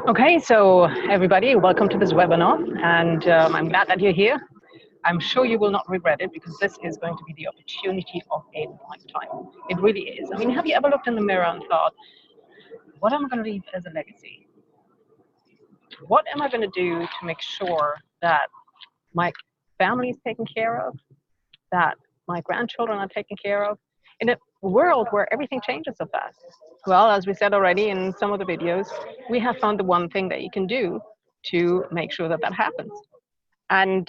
Okay, so everybody, welcome to this webinar, and I'm glad that you're here. I'm sure you will not regret it because this is going to be the opportunity of a lifetime. It really is. I mean, have you ever looked in the mirror and thought, what am I going to leave as a legacy? What am I going to do to make sure that my family is taken care of, that my grandchildren are taken care of, in a world where everything changes so fast? Well, as we said already in some of the videos, we have found the one thing that you can do to make sure that that happens. And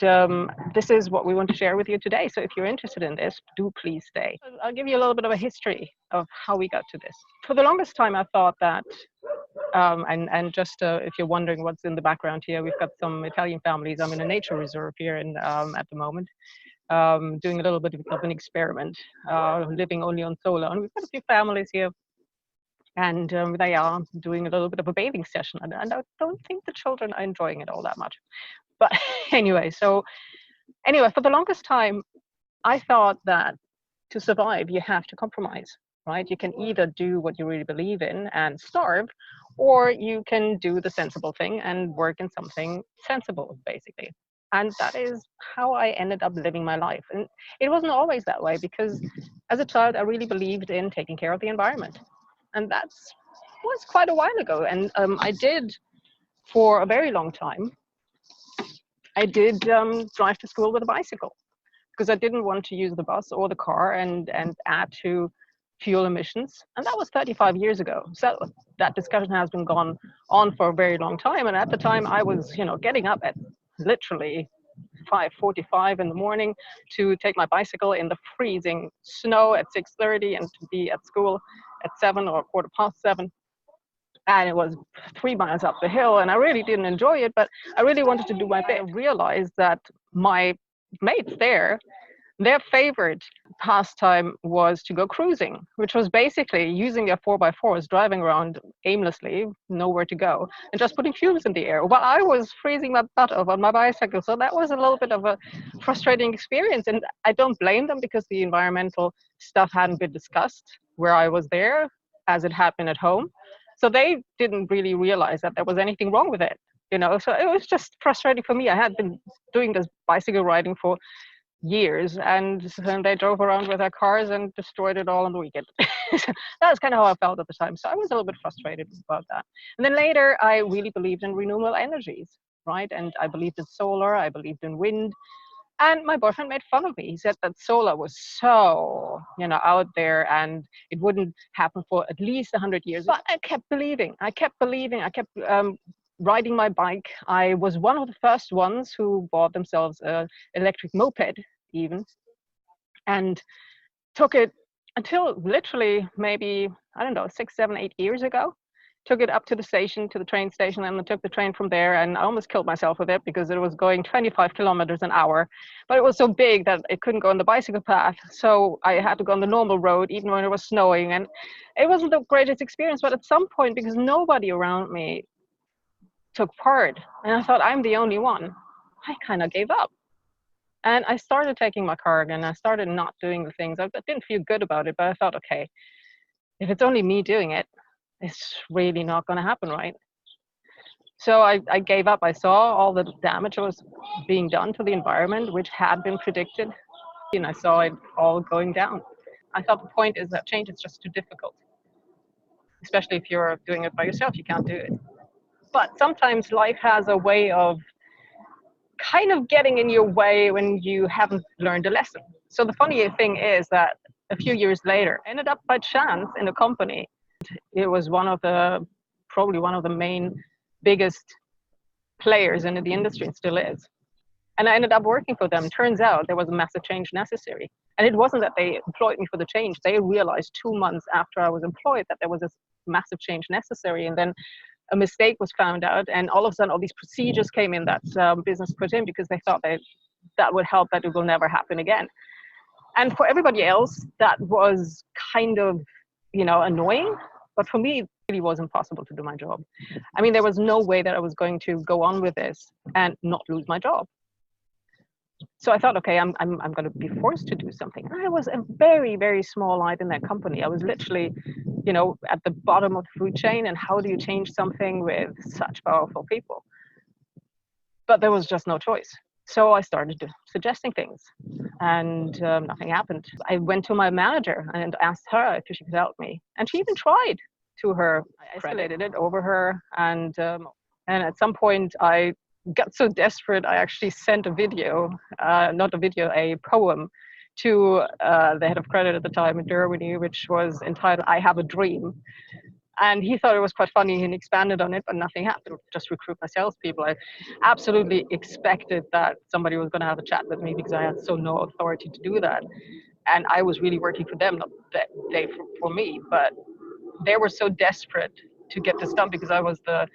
this is what we want to share with you today. So if you're interested in this, do please stay. I'll give you a little bit of a history of how we got to this. For the longest time, I thought that, and just if you're wondering what's in the background here, we've got some Italian families. I'm in a nature reserve here at the moment, doing a little bit of an experiment, living only on solar. And we've got a few families here, and they are doing a little bit of a bathing session. And I don't think the children are enjoying it all that much. But anyway, for the longest time, I thought that to survive, you have to compromise, right? You can either do what you really believe in and starve, or you can do the sensible thing and work in something sensible, basically. And that is how I ended up living my life. And it wasn't always that way, because as a child, I really believed in taking care of the environment. And that was quite a while ago. And I did, for a very long time, I did drive to school with a bicycle because I didn't want to use the bus or the car and add to fuel emissions. And that was 35 years ago. So that discussion has been gone on for a very long time. And at the time I was, getting up at literally 5:45 in the morning to take my bicycle in the freezing snow at 6:30 and to be at school at 7 or 7:15. And it was 3 miles up the hill, and I really didn't enjoy it, but I really wanted to do my bit. I realized that my mates there, their favorite pastime was to go cruising, which was basically using their 4x4s, driving around aimlessly, nowhere to go, and just putting fumes in the air while I was freezing my butt off on my bicycle. So that was a little bit of a frustrating experience, and I don't blame them because the environmental stuff hadn't been discussed where I was there as it had been at home. So they didn't really realize that there was anything wrong with it, so it was just frustrating for me. I had been doing this bicycle riding for years, and they drove around with their cars and destroyed it all on the weekend. So that was kind of how I felt at the time. So I was a little bit frustrated about that. And then later, I really believed in renewable energies, right? And I believed in solar, I believed in wind. And my boyfriend made fun of me. He said that solar was so, out there and it wouldn't happen for at least 100 years. But I kept believing. I kept riding my bike. I was one of the first ones who bought themselves an electric moped even, and took it until literally maybe, 6, 7, 8 years ago. Took it up to the station, to the train station, and then took the train from there, and I almost killed myself with it because it was going 25 kilometers an hour. But it was so big that it couldn't go on the bicycle path, so I had to go on the normal road even when it was snowing. And it wasn't the greatest experience, but at some point, because nobody around me took part, and I thought I'm the only one, I kind of gave up. And I started taking my car again. I started not doing the things. I didn't feel good about it, but I thought, okay, if it's only me doing it, it's really not going to happen, right? So I gave up. I saw all the damage was being done to the environment, which had been predicted, and I saw it all going down. I thought the point is that change is just too difficult, especially if you're doing it by yourself. You can't do it. But sometimes life has a way of kind of getting in your way when you haven't learned a lesson. So the funny thing is that a few years later, I ended up by chance in a company. It was probably one of the main biggest players in the industry, and still is. And I ended up working for them. Turns out there was a massive change necessary. And it wasn't that they employed me for the change. They realized 2 months after I was employed that there was this massive change necessary. And then a mistake was found out. And all of a sudden, all these procedures came in that business put in because they thought that would help, that it will never happen again. And for everybody else, that was kind of, annoying. But for me, it really was impossible to do my job. I mean, there was no way that I was going to go on with this and not lose my job. So I thought, okay, I'm going to be forced to do something. And I was a very, very small light in that company. I was literally you know, at the bottom of the food chain, and how do you change something with such powerful people? But there was just no choice. So I started suggesting things, and nothing happened. I went to my manager and asked her if she could help me, and she even tried. To her, I escalated it over her, and at some point I got so desperate I actually sent a video, not a video, a poem, to the head of credit at the time in Germany, which was entitled "I Have a Dream." And he thought it was quite funny and expanded on it, but nothing happened. Just recruit my salespeople. I absolutely expected that somebody was going to have a chat with me because I had so no authority to do that. And I was really working for them, not that they for me. But they were so desperate to get this done because I was the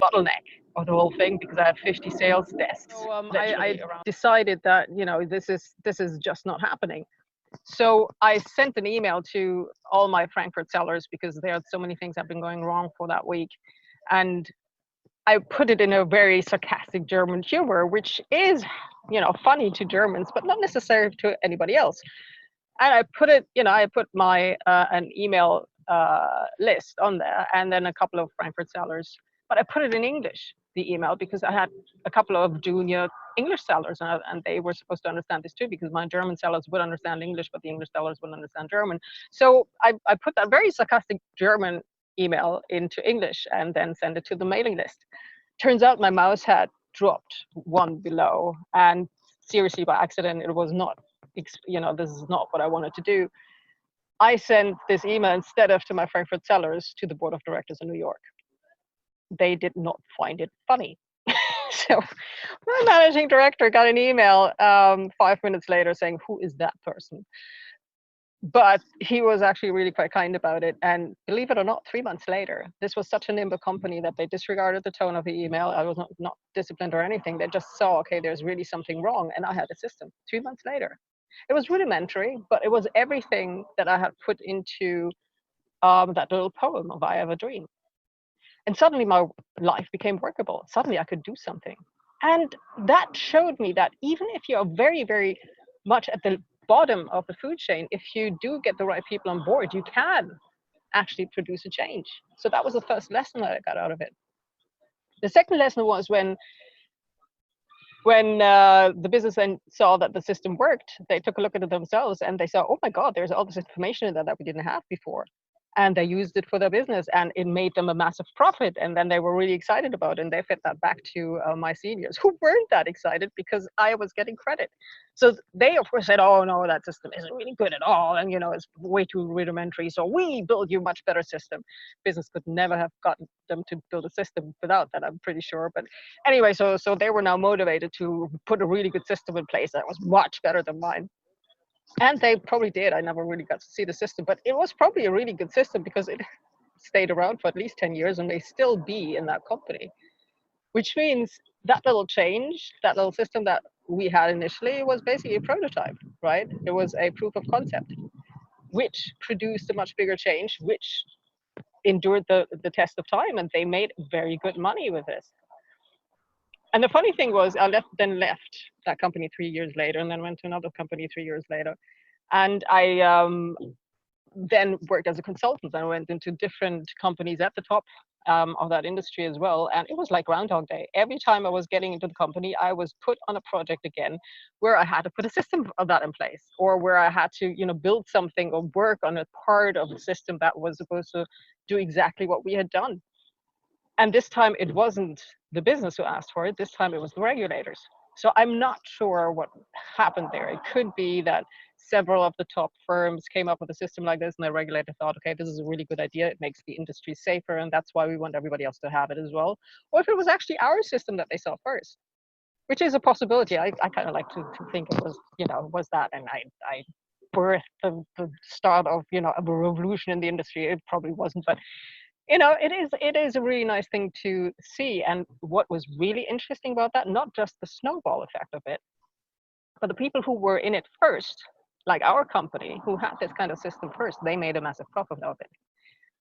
bottleneck of the whole thing, because I had 50 sales desks. So I decided that, you know, this is just not happening. So I sent an email to all my Frankfurt sellers because there are so many things that have been going wrong for that week. And I put it in a very sarcastic German humor, which is, you know, funny to Germans, but not necessarily to anybody else. And I put it, you know, I put my an email list on there, and then a couple of Frankfurt sellers. But I put it in English, the email, because I had a couple of junior English sellers, and they were supposed to understand this too, because my German sellers would understand English, but the English sellers wouldn't understand German. So I put that very sarcastic German email into English and then send it to the mailing list. Turns out my mouse had dropped one below, and seriously by accident, it was not, you know, this is not what I wanted to do. I sent this email instead of to my Frankfurt sellers to the board of directors in New York. They did not find it funny. So my managing director got an email 5 minutes later saying, "Who is that person?" But he was actually really quite kind about it. And believe it or not, 3 months later, this was such a nimble company that they disregarded the tone of the email. I was not disciplined or anything. They just saw, okay, there's really something wrong. And I had a system 3 months later. It was rudimentary, but it was everything that I had put into that little poem of "I Have a Dream." And suddenly my life became workable. Suddenly I could do something. And that showed me that even if you're very, very much at the bottom of the food chain, if you do get the right people on board, you can actually produce a change. So that was the first lesson that I got out of it. The second lesson was when the business then saw that the system worked, they took a look at it themselves and they saw, oh my God, there's all this information in there that we didn't have before. And they used it for their business, and it made them a massive profit. And then they were really excited about it, and they fed that back to my seniors, who weren't that excited because I was getting credit. So they, of course, said, "Oh no, that system isn't really good at all, and you know, it's way too rudimentary. So we build you a much better system." Business could never have gotten them to build a system without that, I'm pretty sure. But anyway, so they were now motivated to put a really good system in place that was much better than mine. And they probably did. I never really got to see the system, but it was probably a really good system because it stayed around for at least 10 years and may still be in that company. Which means that little change, that little system that we had initially was basically a prototype, right? It was a proof of concept, which produced a much bigger change, which endured the test of time, and they made very good money with this. And the funny thing was, I left that company 3 years later, and then went to another company 3 years later. And I then worked as a consultant. I went into different companies at the top of that industry as well. And it was like Groundhog Day. Every time I was getting into the company, I was put on a project again where I had to put a system of that in place, or where I had to, you know, build something or work on a part of the system that was supposed to do exactly what we had done. And this time it wasn't the business who asked for it. This time it was the regulators. So I'm not sure what happened there. It could be that several of the top firms came up with a system like this, and the regulator thought, okay, this is a really good idea. It makes the industry safer, and that's why we want everybody else to have it as well. Or if it was actually our system that they saw first, which is a possibility. I kind of like to think it was, you know, was that, and I birthed the start of, you know, a revolution in the industry. It probably wasn't, but you know, it is a really nice thing to see. And what was really interesting about that, not just the snowball effect of it, but the people who were in it first, like our company, who had this kind of system first, they made a massive profit out of it.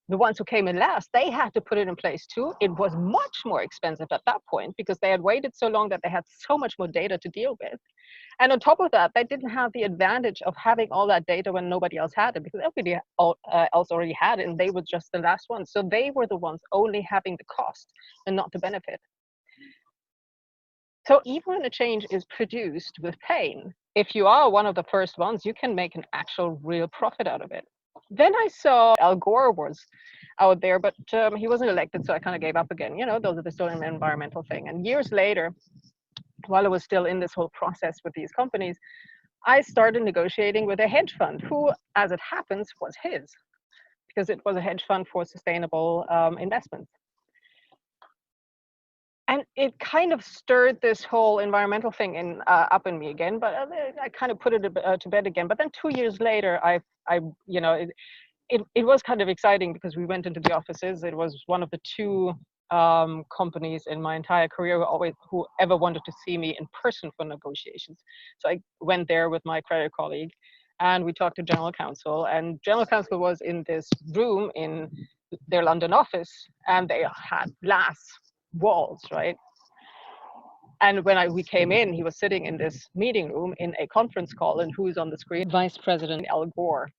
The ones who came in last, they had to put it in place too. It was much more expensive at that point because they had waited so long that they had so much more data to deal with. And on top of that, they didn't have the advantage of having all that data when nobody else had it, because everybody else already had it, and they were just the last ones. So they were the ones only having the cost and not the benefit. So even when a change is produced with pain, if you are one of the first ones, you can make an actual real profit out of it. Then I saw Al Gore was out there, but he wasn't elected, so I kind of gave up again. You know, those are the still an environmental thing. And years later, while I was still in this whole process with these companies, I started negotiating with a hedge fund who, as it happens, was his, because it was a hedge fund for sustainable investments. And it kind of stirred this whole environmental thing up in me again, but I kind of put it to bed again. But then 2 years later, you know, it was kind of exciting because we went into the offices. It was one of the two companies in my entire career who ever wanted to see me in person for negotiations. So I went there with my credit colleague, and we talked to general counsel. And general counsel was in this room in their London office, and they had glass walls, right? And when we came in, he was sitting in this meeting room in a conference call, and who's on the screen? Vice President Al Gore.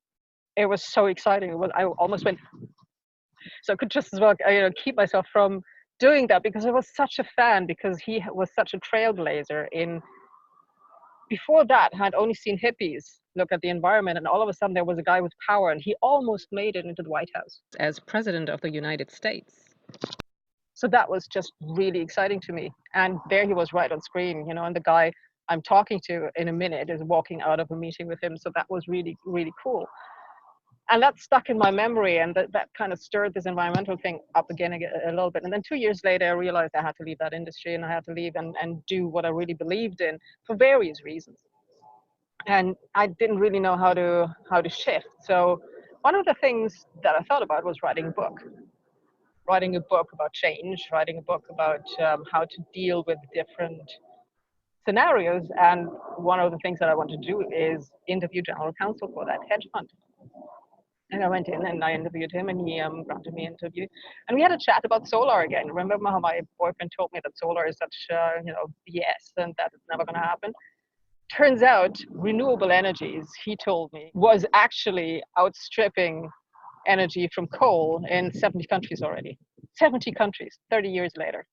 It was so exciting. I almost went, so I could just as well keep myself from doing that, because I was such a fan, because he was such a trailblazer in, before that, had only seen hippies look at the environment, and all of a sudden there was a guy with power, and he almost made it into the White House as President of the United States. So that was just really exciting to me. And there he was right on screen, you know, and the guy I'm talking to in a minute is walking out of a meeting with him. So that was really, really cool. And that stuck in my memory, and that kind of stirred this environmental thing up again a little bit. And then 2 years later, I realized I had to leave that industry, and I had to leave and do what I really believed in for various reasons. And I didn't really know how to shift. So one of the things that I thought about was writing a book about change, writing a book about how to deal with different scenarios. And one of the things that I want to do is interview general counsel for that hedge fund. And I went in and I interviewed him, and he granted me an interview. And we had a chat about solar again. Remember how my boyfriend told me that solar is such, BS, and that it's never going to happen? Turns out renewable energies, he told me, was actually outstripping energy from coal in 70 countries already. 70 countries, 30 years later.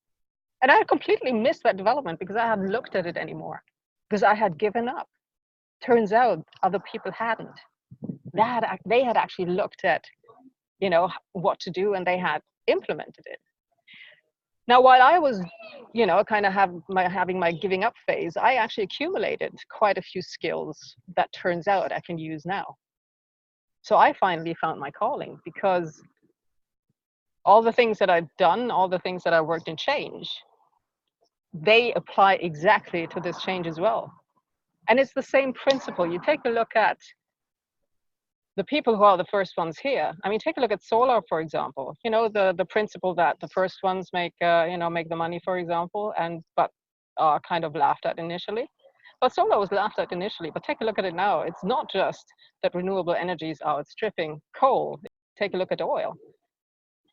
And I had completely missed that development because I hadn't looked at it anymore, because I had given up. Turns out other people hadn't. They had actually looked at, you know, what to do, and they had implemented it. Now, while I was, you know, kind of having my giving up phase, I actually accumulated quite a few skills that turns out I can use now. So I finally found my calling, because all the things that I've done, all the things that I worked in change, they apply exactly to this change as well. And it's the same principle. You take a look at the people who are the first ones here. I mean, take a look at solar, for example. You know, the principle that the first ones make the money, for example, but are kind of laughed at initially. But solar was laughed at initially, but take a look at it now. It's not just that renewable energies are outstripping coal. Take a look at oil.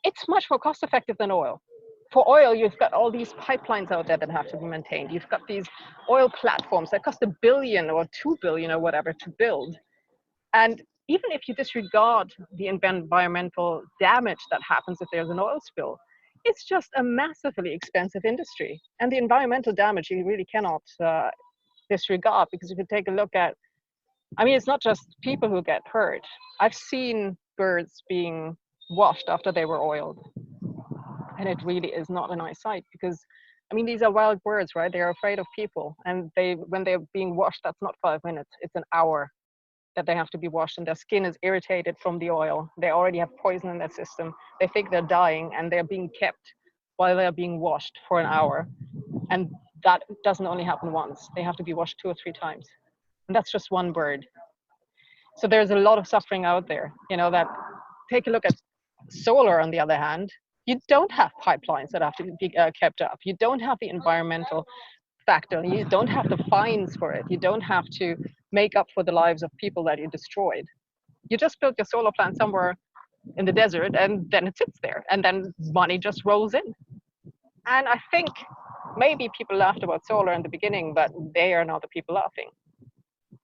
It's much more cost effective than oil. For oil, you've got all these pipelines out there that have to be maintained. You've got these oil platforms that cost $1 billion or $2 billion or whatever to build. And even if you disregard the environmental damage that happens if there's an oil spill, it's just a massively expensive industry. And the environmental damage you really cannot disregard, because if you take a look at, I mean, it's not just people who get hurt. I've seen birds being washed after they were oiled. And it really is not a nice sight, because, I mean, these are wild birds, right? They're afraid of people. And when they're being washed, that's not 5 minutes, it's an hour that they have to be washed, and their skin is irritated from the oil. They already have poison in their system. They think they're dying, and they're being kept while they're being washed for an hour. And that doesn't only happen once. They have to be washed 2 or 3 times. And that's just one bird. So there's a lot of suffering out there. You know, that take a look at solar, on the other hand. You don't have pipelines that have to be kept up. You don't have the environmental factor. You don't have the fines for it. You don't have to make up for the lives of people that you destroyed. You just built your solar plant somewhere in the desert, and then it sits there, and then money just rolls in. And I think Maybe people laughed about solar in the beginning, but they are not the people laughing.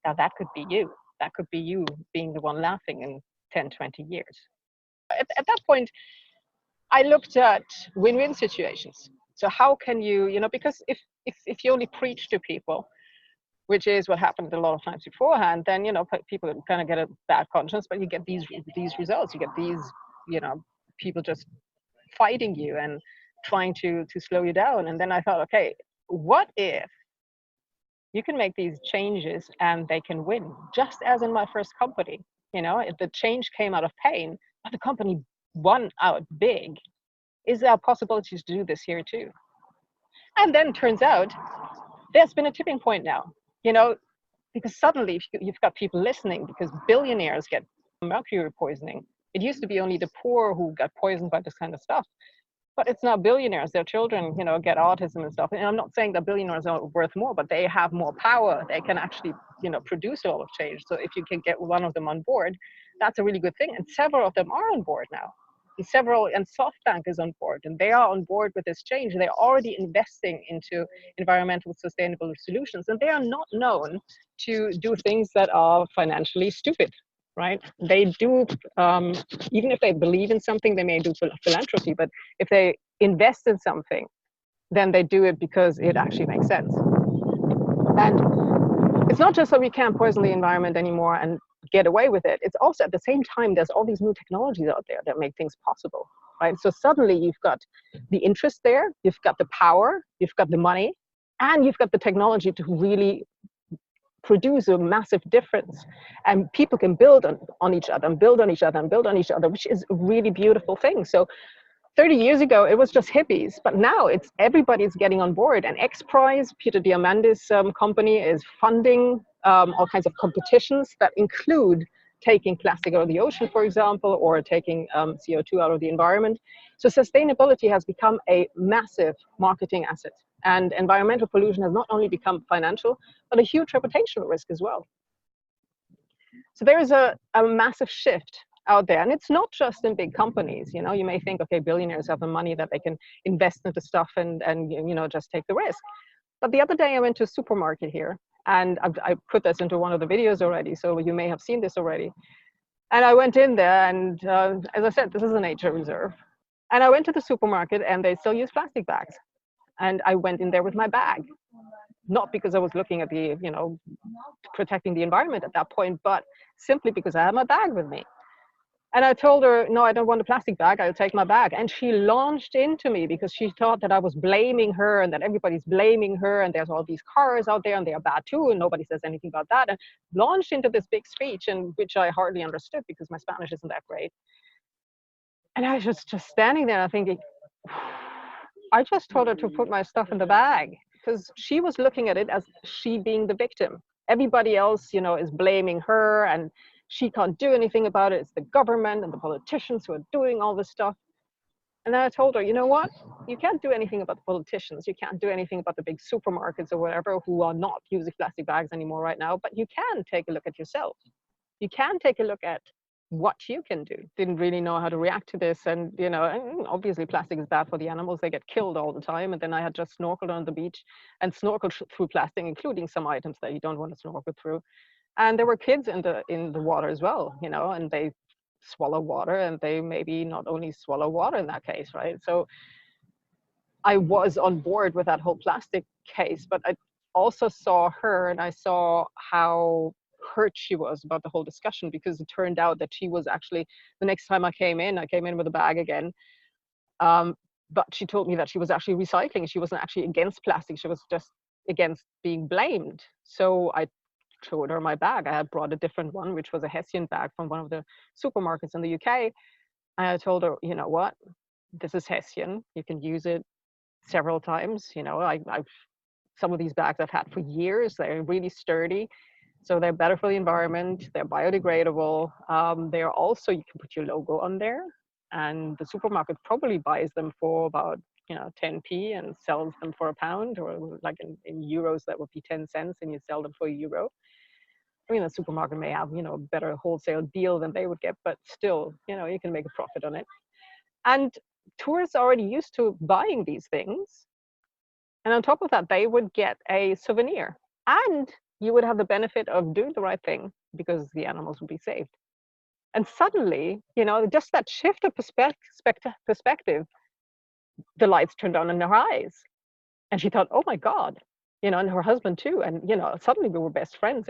Now that could be you. That could be you being the one laughing in 10, 20 years. At that point, I looked at win-win situations. So how can you, because if you only preach to people, which is what happened a lot of times beforehand, then, people kind of get a bad conscience, but you get these results. You get these, people just fighting you and trying to slow you down. And then I thought, okay, what if you can make these changes and they can win? Just as in my first company, if the change came out of pain, but the company won out big. Is there possibilities to do this here too? And then turns out there's been a tipping point now, because suddenly you've got people listening, because billionaires get mercury poisoning. It used to be only the poor who got poisoned by this kind of stuff. But it's now billionaires, their children, get autism and stuff. And I'm not saying that billionaires are worth more, but they have more power. They can actually, produce a lot of change. So if you can get one of them on board, that's a really good thing. And several of them are on board now. And SoftBank is on board, and they are on board with this change. They're already investing into environmental sustainable solutions, and they are not known to do things that are financially stupid. Right? They do, even if they believe in something, they may do philanthropy, but if they invest in something, then they do it because it actually makes sense. And it's not just that we can't poison the environment anymore and get away with it. It's also at the same time, there's all these new technologies out there that make things possible, right? So suddenly you've got the interest there, you've got the power, you've got the money, and you've got the technology to really produce a massive difference, and people can build on each other and build on each other and build on each other, which is a really beautiful thing. So 30 years ago it was just hippies, but now it's everybody's getting on board. And X Prize, Peter Diamandis' company, is funding all kinds of competitions that include taking plastic out of the ocean, for example, or taking CO2 out of the environment. So sustainability has become a massive marketing asset. And environmental pollution has not only become financial, but a huge reputational risk as well. So there is a massive shift out there. And it's not just in big companies. You may think, okay, billionaires have the money that they can invest into stuff and just take the risk. But the other day I went to a supermarket here, and I put this into one of the videos already, so you may have seen this already. And I went in there, and as I said, this is a nature reserve. And I went to the supermarket, and they still use plastic bags. And I went in there with my bag, not because I was looking at the, protecting the environment at that point, but simply because I had my bag with me. And I told her, no, I don't want a plastic bag, I'll take my bag. And she launched into me because she thought that I was blaming her and that everybody's blaming her and there's all these cars out there and they are bad too and nobody says anything about that. And launched into this big speech, and which I hardly understood because my Spanish isn't that great. And I was just standing there and thinking, I just told her to put my stuff in the bag, because she was looking at it as she being the victim. Everybody else, is blaming her and she can't do anything about it. It's the government and the politicians who are doing all this stuff. And then I told her, you know what? You can't do anything about the politicians. You can't do anything about the big supermarkets or whatever who are not using plastic bags anymore right now. But you can take a look at yourself. You can take a look at what you can do. Didn't really know how to react to this. And, obviously plastic is bad for the animals. They get killed all the time. And then I had just snorkeled on the beach and snorkeled through plastic, including some items that you don't want to snorkel through. And there were kids in the water as well, and they swallow water, and they maybe not only swallow water in that case, right? So I was on board with that whole plastic case, but I also saw her, and I saw how hurt she was about the whole discussion, because it turned out that she was actually, the next time I came in with a bag again, but she told me that she was actually recycling. She wasn't actually against plastic. She was just against being blamed. So I showed her my bag. I had brought a different one, which was a Hessian bag from one of the supermarkets in the UK. And I told her, you know what, this is Hessian. You can use it several times. I've some of these bags I've had for years. They're really sturdy. So they're better for the environment. They're biodegradable. They're also, you can put your logo on there. And the supermarket probably buys them for about 10p and sells them for £1, or like in euros, that would be 10 cents, and you sell them for €1. I mean, the supermarket may have, a better wholesale deal than they would get, but still, you can make a profit on it. And tourists are already used to buying these things. And on top of that, they would get a souvenir. And you would have the benefit of doing the right thing because the animals would be saved. And suddenly, just that shift of perspective, the lights turned on in her eyes. And she thought, oh my God, and her husband too. And, suddenly we were best friends.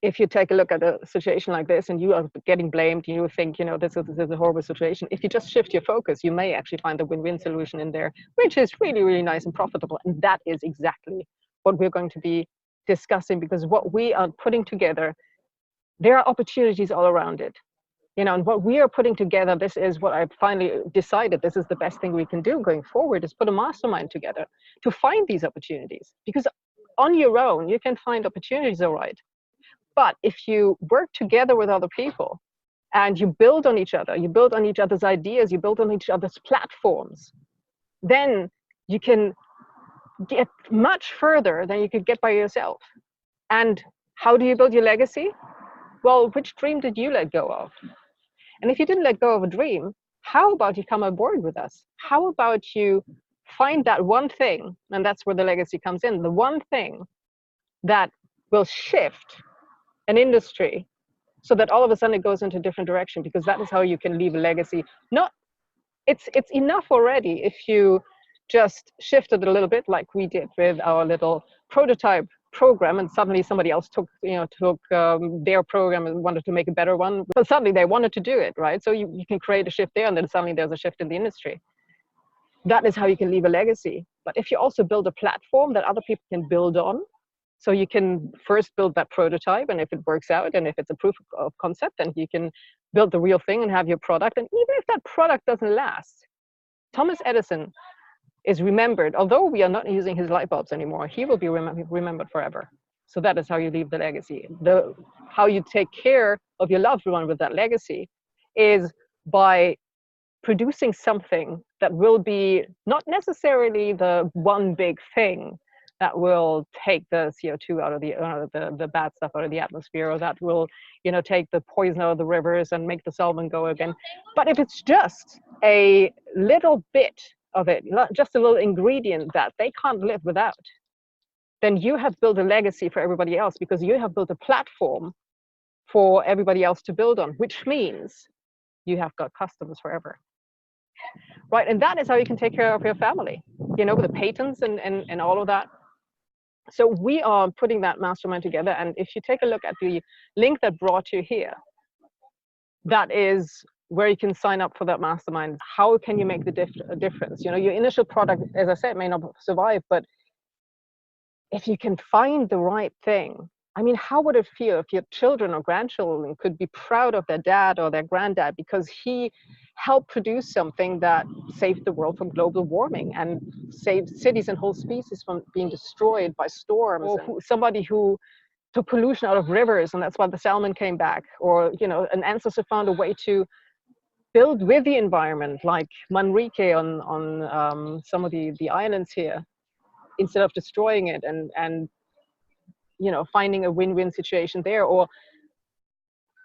If you take a look at a situation like this and you are getting blamed, you think, this is a horrible situation. If you just shift your focus, you may actually find a win-win solution in there, which is really, really nice and profitable. And that is exactly what we're going to be discussing, because what we are putting together, there are opportunities all around it. And what we are putting together, this is what I've finally decided, this is the best thing we can do going forward, is put a mastermind together to find these opportunities. Because on your own, you can find opportunities, all right. But if you work together with other people and you build on each other, you build on each other's ideas, you build on each other's platforms, then you can get much further than you could get by yourself. And how do you build your legacy? Well, which dream did you let go of? And if you didn't let go of a dream, how about you come aboard with us? How about you find that one thing, and that's where the legacy comes in, the one thing that will shift an industry so that all of a sudden it goes into a different direction, because that is how you can leave a legacy. It's enough already if you just shifted a little bit, like we did with our little prototype program, and suddenly somebody else took their program and wanted to make a better one, but suddenly they wanted to do it, right? So you can create a shift there, and then suddenly there's a shift in the industry. That is how you can leave a legacy. But if you also build a platform that other people can build on, so you can first build that prototype, and if it works out, and if it's a proof of concept, then you can build the real thing and have your product. And even if that product doesn't last, Thomas Edison is remembered, although we are not using his light bulbs anymore, he will be remembered forever. So that is how you leave the legacy. How you take care of your loved one with that legacy is by producing something that will be not necessarily the one big thing that will take the CO2 out of the bad stuff out of the atmosphere, or that will, take the poison out of the rivers and make the salmon go again. But if it's just a little bit of it, just a little ingredient that they can't live without, then you have built a legacy for everybody else, because you have built a platform for everybody else to build on, which means you have got customers forever. Right, and that is how you can take care of your family, with the patents and all of that. So we are putting that mastermind together, and if you take a look at the link that brought you here, that is where you can sign up for that mastermind. How can you make the difference? Your initial product, as I said, may not survive, but if you can find the right thing, I mean, how would it feel if your children or grandchildren could be proud of their dad or their granddad because he helped produce something that saved the world from global warming and saved cities and whole species from being destroyed by storms, or somebody who took pollution out of rivers and that's why the salmon came back, or an ancestor found a way to build with the environment, like Manrique on some of the islands here, instead of destroying it, and finding a win-win situation there, or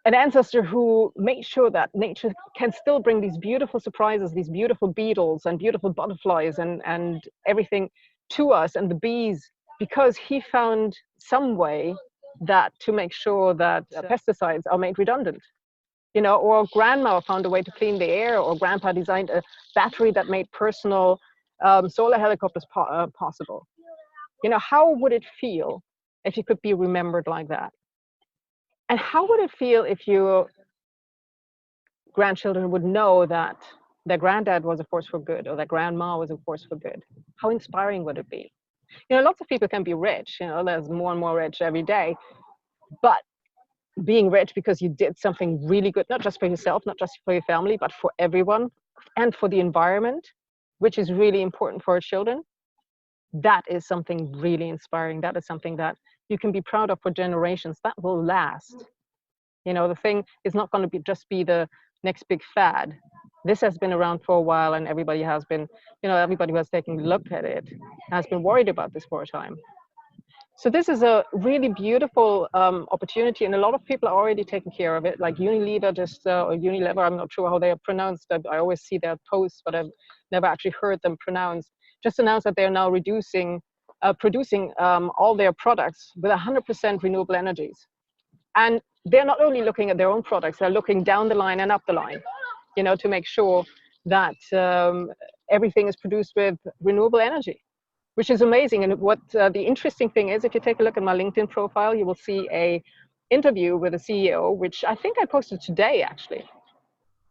an ancestor who made sure that nature can still bring these beautiful surprises, these beautiful beetles and beautiful butterflies and everything to us, and the bees, because he found some way that to make sure that pesticides are made redundant. Or grandma found a way to clean the air, or grandpa designed a battery that made personal solar helicopters possible. How would it feel if you could be remembered like that? And how would it feel if your grandchildren would know that their granddad was a force for good, or their grandma was a force for good? How inspiring would it be? Lots of people can be rich, there's more and more rich every day, but being rich because you did something really good, not just for yourself, not just for your family, but for everyone and for the environment, which is really important for our children, that is something really inspiring. That is something that you can be proud of for generations. That will last. The thing is not going to just be the next big fad. This has been around for a while, and everybody has been, everybody who has taken a look at it has been worried about this for a time. So this is a really beautiful opportunity, and a lot of people are already taking care of it, like Unilever, or Unilever, I'm not sure how they are pronounced. I always see their posts, but I've never actually heard them pronounced. just announced that they're now producing all their products with 100% renewable energies. And they're not only looking at their own products, they're looking down the line and up the line, you know, to make sure that everything is produced with renewable energy, which is amazing. And what the interesting thing is, if you take a look at my LinkedIn profile, you will see a interview with a CEO, which I think I posted today, actually.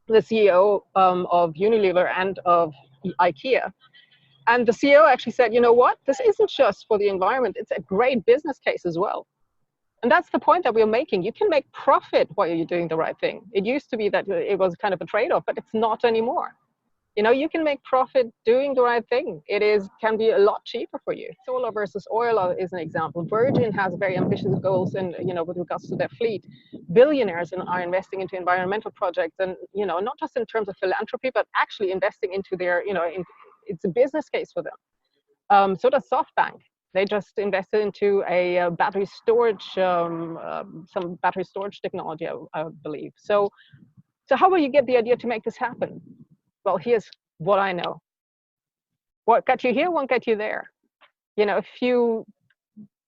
The CEO of Unilever and of IKEA. And the CEO actually said, you know what, this isn't just for the environment, it's a great business case as well. And that's the point that we're making. You can make profit while you're doing the right thing. It used to be that it was kind of a trade-off, but it's not anymore. You know, you can make profit doing the right thing. Can be a lot cheaper for you. Solar versus oil is an example. Virgin has very ambitious goals, and you know, with regards to their fleet, billionaires are investing into environmental projects, and you know, not just in terms of philanthropy, but actually investing into their, you know, it's a business case for them. So does SoftBank. They just invested into a battery storage, some battery storage technology, I believe. So how will you get the idea to make this happen? Well, here's what I know. What got you here won't get you there. You know, if you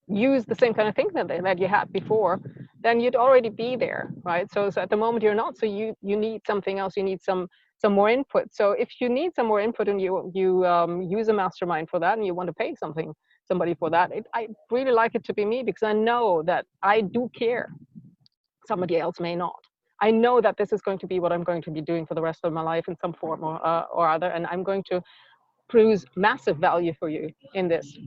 use the same kind of thinking that you had before, then you'd already be there, right? So at the moment you're not, so you need something else. You need some more input. So if you need some more input and you use a mastermind for that, and you want to pay somebody for that, I really like it to be me, because I know that I do care. Somebody else may not. I know that this is going to be what I'm going to be doing for the rest of my life in some form or other, and I'm going to produce massive value for you in this.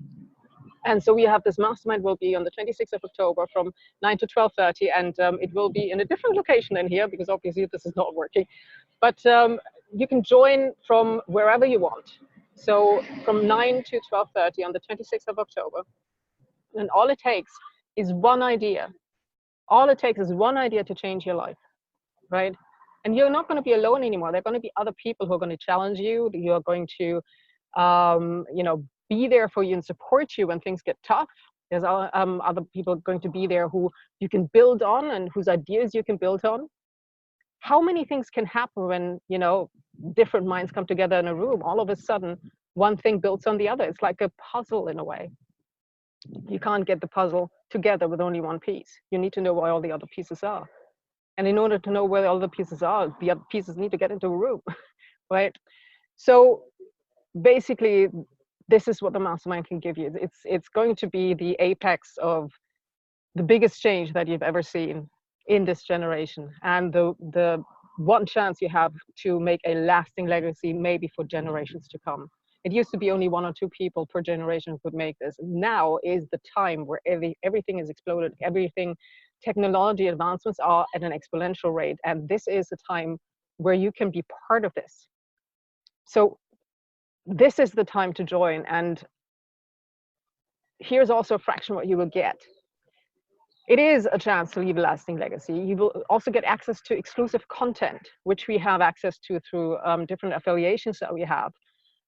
And so we have this mastermind will be on the 26th of October from 9 to 12:30, and it will be in a different location than here, because obviously this is not working. But you can join from wherever you want. So from 9 to 12:30 on the 26th of October, and all it takes is one idea. All it takes is one idea to change your life. Right? And you're not going to be alone anymore. There are going to be other people who are going to challenge you. You're going to, you know, be there for you and support you when things get tough. There's other people going to be there who you can build on and whose ideas you can build on. How many things can happen when, you know, different minds come together in a room? All of a sudden, one thing builds on the other. It's like a puzzle in a way. You can't get the puzzle together with only one piece. You need to know where all the other pieces are. And in order to know where all the pieces are, the other pieces need to get into a room, right? So basically, this is what the mastermind can give you. It's going to be the apex of the biggest change that you've ever seen in this generation, and the one chance you have to make a lasting legacy, maybe for generations to come. It used to be only 1 or 2 people per generation who could make this. Now is the time where everything is exploded, technology advancements are at an exponential rate, and this is the time where you can be part of this. So this is the time to join, and here's also a fraction what you will get. It is a chance to leave a lasting legacy. You will also get access to exclusive content, which we have access to through different affiliations that we have.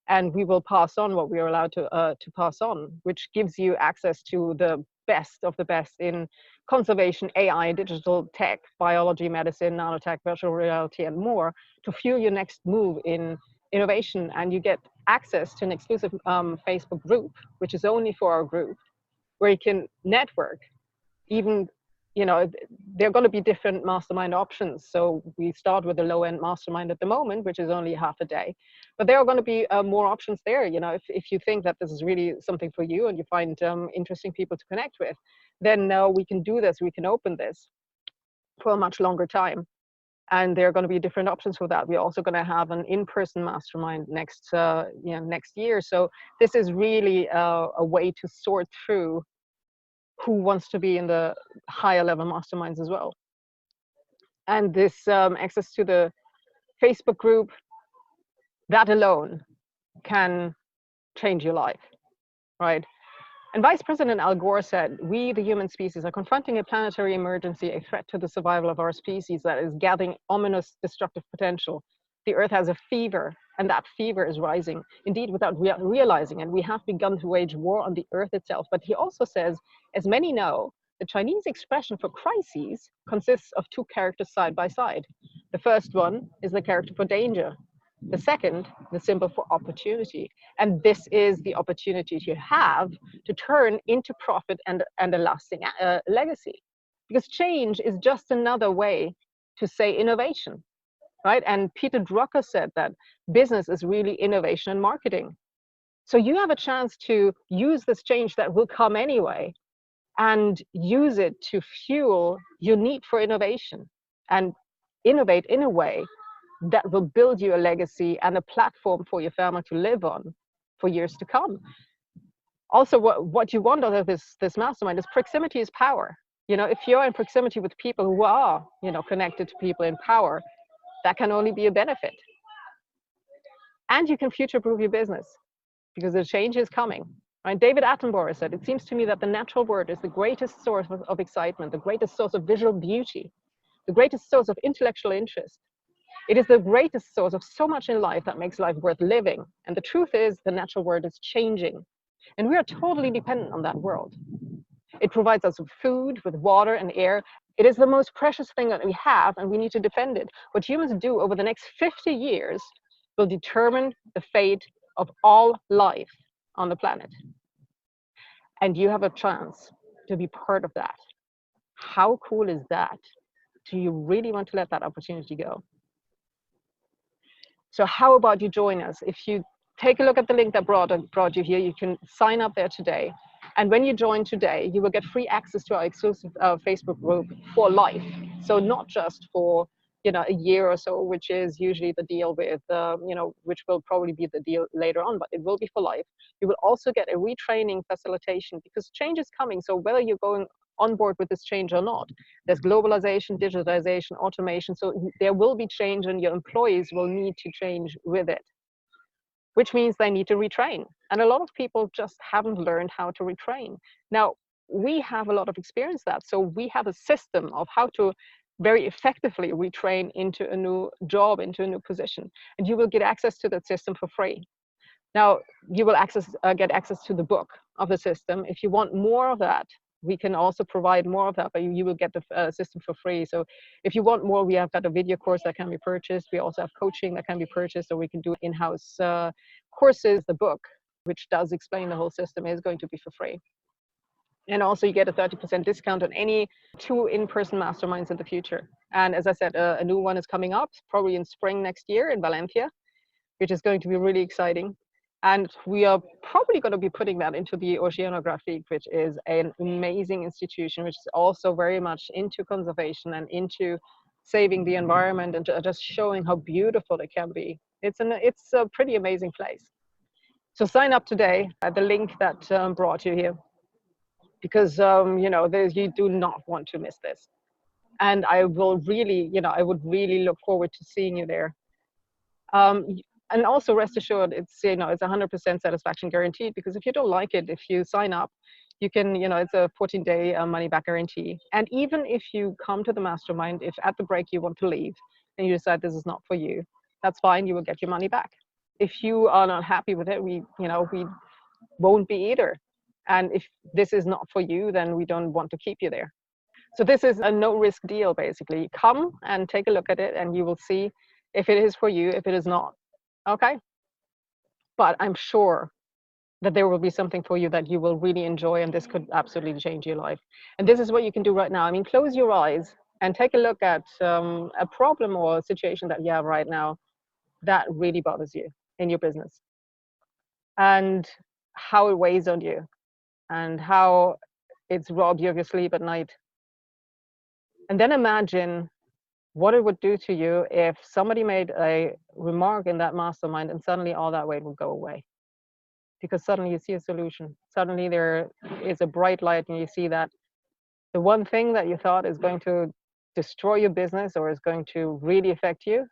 And we will pass on what we are allowed to pass on, which gives you access to the best of the best in conservation, AI, digital tech, biology, medicine, nanotech, virtual reality, and more, to fuel your next move in innovation. And you get access to an exclusive Facebook group, which is only for our group, where you can network. Even, you know, there are going to be different mastermind options. So we start with a low-end mastermind at the moment, which is only half a day. But there are going to be more options there. You know, if you think that this is really something for you and you find interesting people to connect with, then we can do this. We can open this for a much longer time. And there are going to be different options for that. We're also going to have an in-person mastermind next year. So this is really a way to sort through who wants to be in the higher level masterminds as well. And this access to the Facebook group, that alone can change your life, right? And Vice President Al Gore said, "We, the human species, are confronting a planetary emergency, a threat to the survival of our species that is gathering ominous destructive potential. The Earth has a fever, and that fever is rising, indeed without realizing it. We have begun to wage war on the Earth itself." But he also says, as many know, the Chinese expression for crises consists of 2 characters side by side. The first one is the character for danger. The second, the symbol for opportunity. And this is the opportunity you have to turn into profit and a lasting legacy. Because change is just another way to say innovation, right? And Peter Drucker said that business is really innovation and marketing. So you have a chance to use this change that will come anyway and use it to fuel your need for innovation and innovate in a way that will build you a legacy and a platform for your family to live on for years to come. Also, what you want out of this mastermind is proximity is power. You know, if you're in proximity with people who are, you know, connected to people in power, that can only be a benefit. And you can future-proof your business because the change is coming. Right? David Attenborough said, "It seems to me that the natural world is the greatest source of excitement, the greatest source of visual beauty, the greatest source of intellectual interest. It is the greatest source of so much in life that makes life worth living. And the truth is, the natural world is changing. And we are totally dependent on that world. It provides us with food, with water and air. It is the most precious thing that we have, and we need to defend it. What humans do over the next 50 years will determine the fate of all life on the planet. And you have a chance to be part of that. How cool is that? Do you really want to let that opportunity go? So how about you join us? If you take a look at the link that brought you here, you can sign up there today. And when you join today, you will get free access to our exclusive Facebook group for life. So not just for, you know, a year or so, which is usually the deal with, you know, which will probably be the deal later on, but it will be for life. You will also get a retraining facilitation because change is coming. So whether you're going on board with this change or not, there's globalization, digitalization, automation. So there will be change and your employees will need to change with it, which means they need to retrain. And a lot of people just haven't learned how to retrain. Now, we have a lot of experience that. So we have a system of how to very effectively retrain into a new job, into a new position. And you will get access to that system for free. Now, you will get access to the book of the system. If you want more of that, we can also provide more of that, but you will get the system for free. So if you want more, we have got a video course that can be purchased. We also have coaching that can be purchased, or we can do in-house courses. The book, which does explain the whole system, is going to be for free. And also you get a 30% discount on any 2 in-person masterminds in the future. And as I said, a new one is coming up, probably in spring next year in Valencia, which is going to be really exciting. And we are probably going to be putting that into the Oceanographic, which is an amazing institution, which is also very much into conservation and into saving the environment and just showing how beautiful it can be. It's a pretty amazing place. So sign up today at the link that brought you here, because you know, you do not want to miss this. And I will really, you know, I would really look forward to seeing you there. And also rest assured, it's, you know, it's 100% satisfaction guaranteed, because if you don't like it, if you sign up, you can, you know, it's a 14-day money back guarantee. And even if you come to the mastermind, if at the break you want to leave and you decide this is not for you, that's fine, you will get your money back. If you are not happy with it, we won't be either. And if this is not for you, then we don't want to keep you there. So this is a no-risk deal, basically. Come and take a look at it, and you will see if it is for you, if it is not. Okay? But I'm sure that there will be something for you that you will really enjoy, and this could absolutely change your life. And this is what you can do right now. I mean, close your eyes and take a look at a problem or a situation that you have right now that really bothers you in your business, and how it weighs on you, and how it's robbed you of your sleep at night. And then imagine what it would do to you if somebody made a remark in that mastermind and suddenly all that weight would go away. Because suddenly you see a solution. Suddenly there is a bright light, and you see that the one thing that you thought is going to destroy your business or is going to really affect you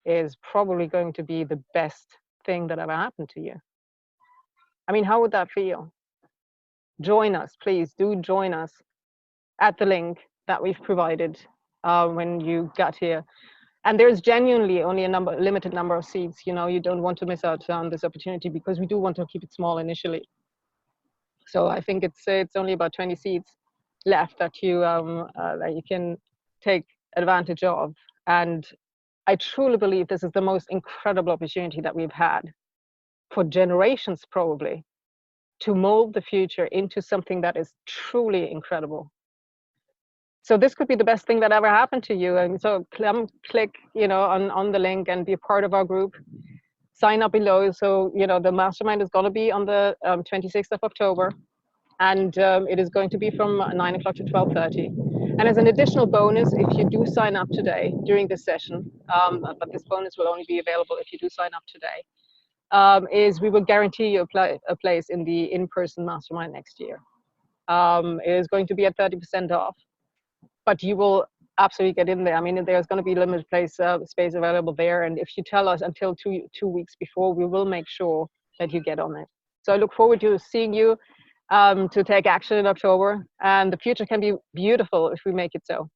is probably going to be the best thing that ever happened to you. I mean, how would that feel? Join us, please do join us at the link that we've provided when you got here. And there's genuinely only a limited number of seats. You know, you don't want to miss out on this opportunity, because we do want to keep it small initially. So I think it's only about 20 seats left that you can take advantage of. And I truly believe this is the most incredible opportunity that we've had for generations, probably, to mold the future into something that is truly incredible. So this could be the best thing that ever happened to you. And so click, on the link and be a part of our group. Sign up below. So, the mastermind is going to be on the 26th of October. And it is going to be from 9 o'clock to 12:30. And as an additional bonus, if you do sign up today during this session, but this bonus will only be available if you do sign up today, is we will guarantee you a place in the in-person mastermind next year. It is going to be at 30% off, but you will absolutely get in there. I mean, there's going to be limited space available there. And if you tell us until two weeks before, we will make sure that you get on it. So I look forward to seeing you to take action in October. And the future can be beautiful if we make it so.